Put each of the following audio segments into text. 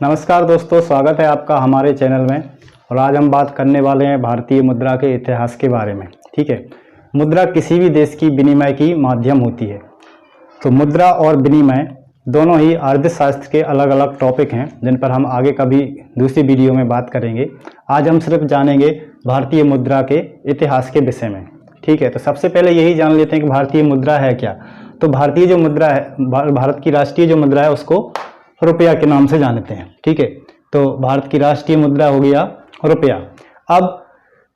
नमस्कार दोस्तों, स्वागत है आपका हमारे चैनल में। और आज हम बात करने वाले हैं भारतीय मुद्रा के इतिहास के बारे में। ठीक है, मुद्रा किसी भी देश की विनिमय की माध्यम होती है। तो मुद्रा और विनिमय दोनों ही अर्थशास्त्र के अलग अलग टॉपिक हैं जिन पर हम आगे कभी दूसरी वीडियो में बात करेंगे। आज हम सिर्फ जानेंगे भारतीय मुद्रा के इतिहास के विषय में। ठीक है, तो सबसे पहले यही जान लेते हैं कि भारतीय मुद्रा है क्या। तो भारतीय जो मुद्रा है, भारत की राष्ट्रीय जो मुद्रा है उसको रुपया के नाम से जानते हैं। ठीक है, तो भारत की राष्ट्रीय मुद्रा हो गया रुपया। अब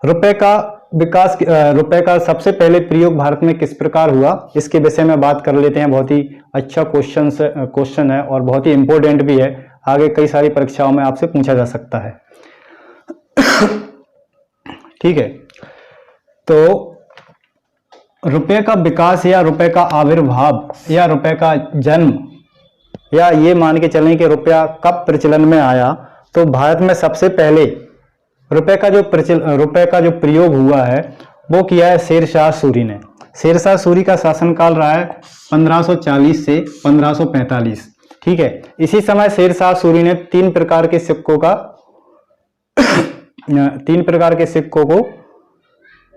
रुपए का विकास, रुपए का सबसे पहले प्रयोग भारत में किस प्रकार हुआ, इसके विषय में बात कर लेते हैं। बहुत ही अच्छा क्वेश्चन है और बहुत ही इंपॉर्टेंट भी है। आगे कई सारी परीक्षाओं में आपसे पूछा जा सकता है। ठीक है, तो रुपए का विकास या रुपए का आविर्भाव या रुपए का जन्म, या ये मान के चलें कि रुपया कब प्रचलन में आया, तो भारत में सबसे पहले रुपए का जो प्रयोग हुआ है वो किया है शेरशाह सूरी ने। शेरशाह सूरी का शासनकाल रहा है 1540 से 1545। ठीक है, इसी समय शेरशाह सूरी ने तीन प्रकार के सिक्कों को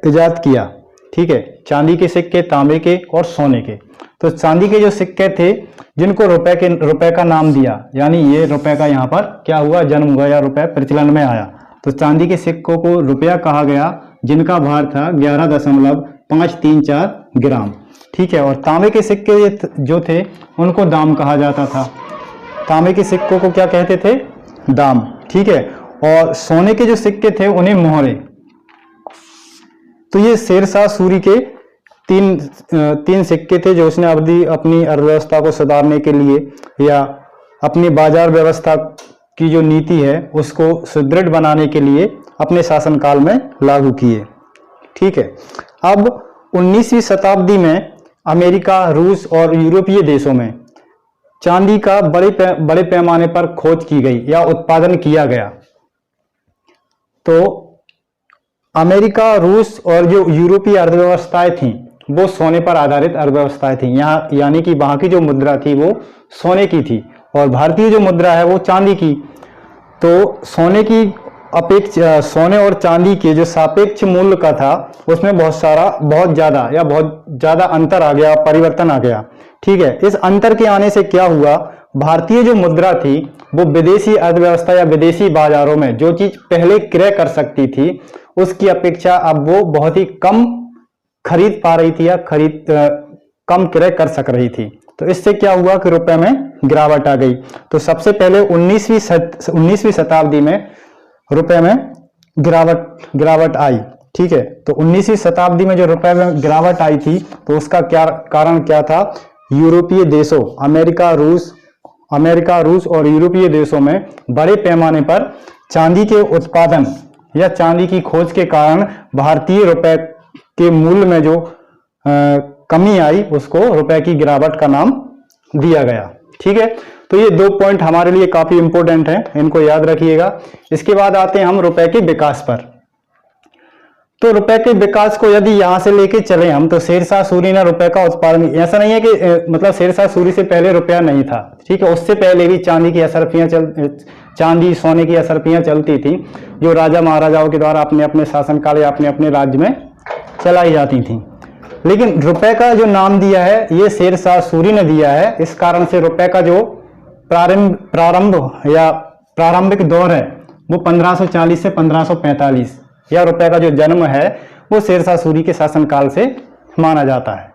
इजाद किया। ठीक है, चांदी के सिक्के, तांबे के और सोने के। तो चांदी के जो सिक्के थे जिनको रुपए का नाम दिया, यानी ये रुपए का यहाँ पर क्या हुआ, जन्म हुआ या रुपए प्रचलन में आया। तो चांदी के सिक्कों को रुपया कहा गया, जिनका भार था 11.534 ग्राम। ठीक है, और तांबे के सिक्के जो थे उनको दाम कहा जाता था। तांबे के सिक्कों को क्या कहते थे, दाम। ठीक है, और सोने के जो सिक्के थे उन्हें मोहरे। तो ये शेरशाह सूरी के तीन सिक्के थे जो उसने अपनी अर्थव्यवस्था को सुधारने के लिए या अपनी बाजार व्यवस्था की जो नीति है उसको सुदृढ़ बनाने के लिए अपने शासनकाल में लागू किए। ठीक है, अब 19वीं शताब्दी में अमेरिका, रूस और यूरोपीय देशों में चांदी का बड़े पैमाने पर खोज की गई या उत्पादन किया गया। तो अमेरिका, रूस और जो यूरोपीय अर्थव्यवस्थाएं थीं वो सोने पर आधारित अर्थव्यवस्थाएं थीं। यहाँ यानी कि वहां की जो मुद्रा थी वो सोने की थी और भारतीय जो मुद्रा है वो चांदी की। तो सोने और चांदी के जो सापेक्ष मूल्य का था उसमें बहुत ज्यादा अंतर आ गया, परिवर्तन आ गया। ठीक है, इस अंतर के आने से क्या हुआ, भारतीय जो मुद्रा थी वो विदेशी अर्थव्यवस्था या विदेशी बाजारों में जो चीज पहले क्रय कर सकती थी उसकी अपेक्षा अब वो बहुत ही कम खरीद पा रही थी या कम क्रय कर सक रही थी। तो इससे क्या हुआ कि रुपए में गिरावट आ गई। तो सबसे पहले 19वीं शताब्दी में रुपए में गिरावट आई। ठीक है, तो 19वीं शताब्दी में जो रुपए में गिरावट आई थी तो उसका कारण क्या था, यूरोपीय देशों अमेरिका, रूस और यूरोपीय देशों में बड़े पैमाने पर चांदी के उत्पादन या चांदी की खोज के कारण भारतीय रुपए के मूल्य में जो कमी आई उसको रुपए की गिरावट का नाम दिया गया। ठीक है, तो ये दो पॉइंट हमारे लिए काफी इंपॉर्टेंट हैं, इनको याद रखिएगा। इसके बाद आते हैं हम रुपए के विकास पर। तो रुपए के विकास को यदि यहां से लेके चले हम, तो शेरशाह सूरी ने रुपए का उत्पादन, ऐसा नहीं है कि मतलब शेरशाह सूरी से पहले रुपया नहीं था। ठीक है, उससे पहले भी चांदी सोने की असरफियां चलती थी जो राजा महाराजाओं के द्वारा अपने शासनकाल या अपने राज्य में चलाई जाती थी। लेकिन रुपए का जो नाम दिया है ये शेरशाह सूरी ने दिया है। इस कारण से रुपए का जो प्रारंभिक दौर है वो 1540 से 1545 या रुपए का जो जन्म है वो शेरशाह सूरी के शासनकाल से माना जाता है।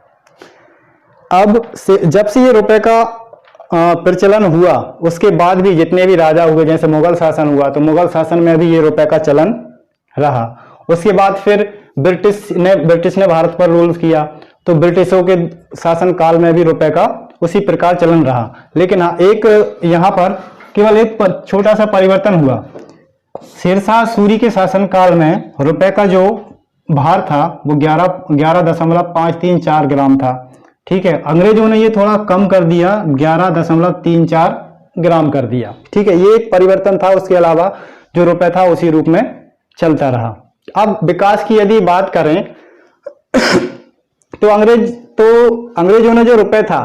अब जब से ये रुपए का प्रचलन हुआ उसके बाद भी जितने भी राजा हुए, जैसे मुगल शासन हुआ तो मुगल शासन में भी ये रुपए का चलन रहा। उसके बाद फिर ब्रिटिश ने भारत पर रूल किया तो ब्रिटिशों के शासन काल में भी रुपए का उसी प्रकार चलन रहा। लेकिन हाँ, एक यहाँ पर केवल एक छोटा सा परिवर्तन हुआ। शेरशाह सूरी के शासनकाल में रुपए का जो भार था वो 11.534 ग्राम था। ठीक है, अंग्रेजों ने ये थोड़ा कम कर दिया, 11.34 ग्राम कर दिया। ठीक है, ये एक परिवर्तन था। उसके अलावा जो रुपए था उसी रूप में चलता रहा। अब विकास की यदि बात करें तो अंग्रेजों ने जो रुपए था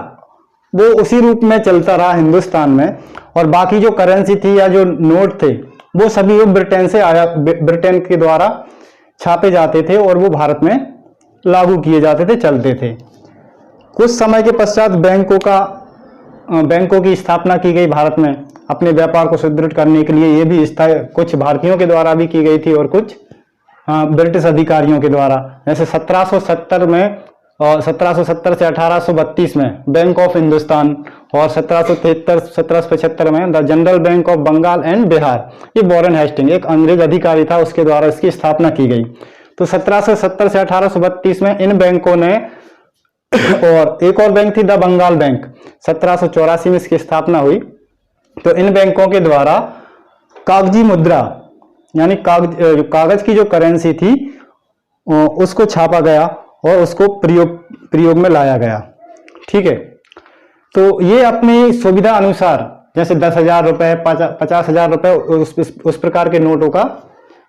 वो उसी रूप में चलता रहा हिंदुस्तान में, और बाकी जो करेंसी थी या जो नोट थे वो सभी वो ब्रिटेन से आया, ब्रिटेन के द्वारा छापे जाते थे और वो भारत में लागू किए जाते थे, चलते थे। कुछ समय के पश्चात बैंकों की स्थापना की गई भारत में अपने व्यापार को सुदृढ़ करने के लिए। ये भी कुछ भारतीयों के द्वारा भी की गई थी और कुछ ब्रिटिश अधिकारियों के द्वारा। जैसे 1770 में और 1770 से 1832 में बैंक ऑफ हिंदुस्तान, और 1773-1775 में the general bank of Bengal and Bihar, ये वॉरेन हेस्टिंग एक अंग्रेज अधिकारी था, उसके द्वारा इसकी स्थापना की गई। तो 1770 से 1832 में इन बैंकों ने और एक और बैंक थी द बंगाल बैंक, 1784 में इसकी स्थापना हुई। तो इन बैंकों के द्वारा कागजी मुद्रा यानी कागज की जो करेंसी थी उसको छापा गया और उसको प्रयोग में लाया गया। ठीक है, तो ये अपनी सुविधा अनुसार जैसे 10,000 रुपए, 50,000 रुपए उस प्रकार के नोटों का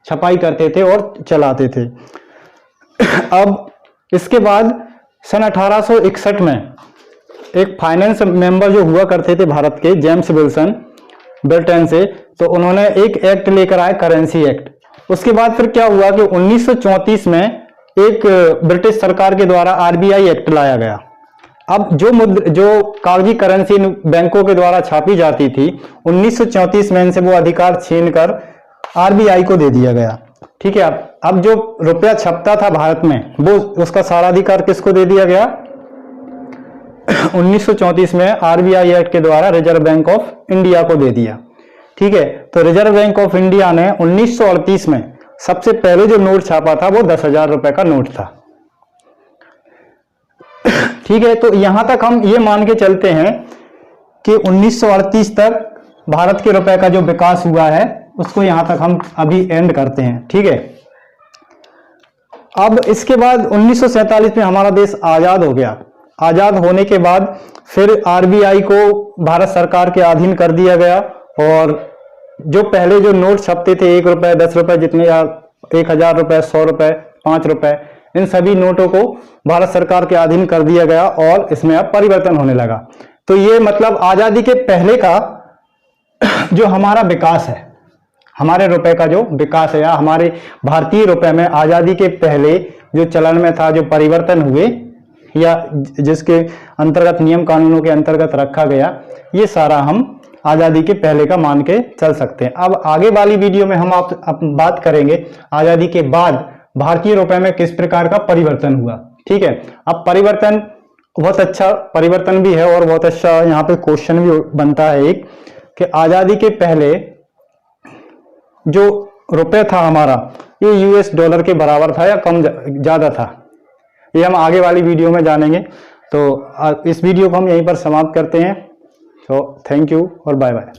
छपाई करते थे और चलाते थे। अब इसके बाद सन 1861 में एक फाइनेंस मेंबर जो हुआ करते थे भारत के, जेम्स विल्सन, ब्रिटेन से, तो उन्होंने एक एक्ट लेकर आए, करेंसी एक्ट। उसके बाद फिर क्या हुआ कि 1934 में एक ब्रिटिश सरकार के द्वारा आरबीआई एक्ट लाया गया। अब जो कागजी करेंसी बैंकों के द्वारा छापी जाती थी, 1934 में इनसे वो अधिकार छीनकर आरबीआई को दे दिया गया। ठीक है, अब जो रुपया छपता था भारत में वो उसका सारा अधिकार किसको दे दिया गया? 1934 में आरबीआई एक्ट के द्वारा रिजर्व बैंक ऑफ इंडिया को दे दिया। ठीक है, तो रिजर्व बैंक ऑफ इंडिया ने 1938 में सबसे पहले जो नोट छापा था वो 10,000 रुपए का नोट था। ठीक है, तो यहां तक हम ये मान के चलते हैं कि 1938 तक भारत के रुपए का जो विकास हुआ है उसको यहां तक हम अभी एंड करते हैं। ठीक है, अब इसके बाद 1947 में हमारा देश आजाद हो गया। आजाद होने के बाद फिर आरबीआई को भारत सरकार के अधीन कर दिया गया, और जो पहले जो नोट छपते थे 1 रुपए, 10 रुपए जितने, या 1,000 रुपए, 100 रुपए, 5 रुपए, इन सभी नोटों को भारत सरकार के अधीन कर दिया गया और इसमें अब परिवर्तन होने लगा। तो ये मतलब आजादी के पहले का जो हमारा विकास है, हमारे रुपए का जो विकास है, या हमारे भारतीय रुपए में आजादी के पहले जो चलन में था, जो परिवर्तन हुए या जिसके अंतर्गत नियम कानूनों के अंतर्गत रखा गया, ये सारा हम आजादी के पहले का मान के चल सकते हैं। अब आगे वाली वीडियो में हम आप बात करेंगे आजादी के बाद भारतीय रुपए में किस प्रकार का परिवर्तन हुआ। ठीक है, अब परिवर्तन बहुत अच्छा परिवर्तन भी है और बहुत अच्छा यहाँ पे क्वेश्चन भी बनता है एक, कि आजादी के पहले जो रुपए था हमारा, ये यूएस डॉलर के बराबर था या कम ज्यादा था, ये हम आगे वाली वीडियो में जानेंगे। तो इस वीडियो को हम यहीं पर समाप्त करते हैं। तो थैंक यू और बाय बाय।